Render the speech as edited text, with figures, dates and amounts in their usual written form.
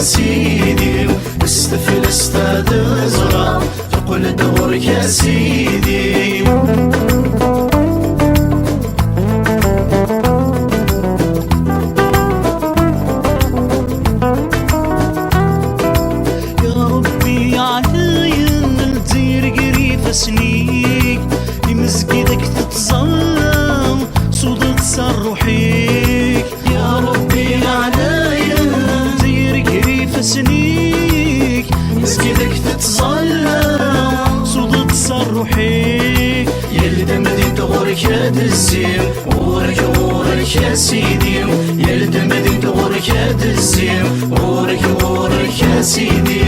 سيدي، استفلست تزرع تقول دورك يا سيدي. سنيك لمسجدك تتظلم صوت تصرحيك يا ربي عليا دير كريف سنيك مسجدك تتظلم صوت تصرحيك يلدم دين تغورك يا دزيم غورك غورك يا سيدي، يلدم دين تغورك يا دزيم غورك غورك يا سيدي.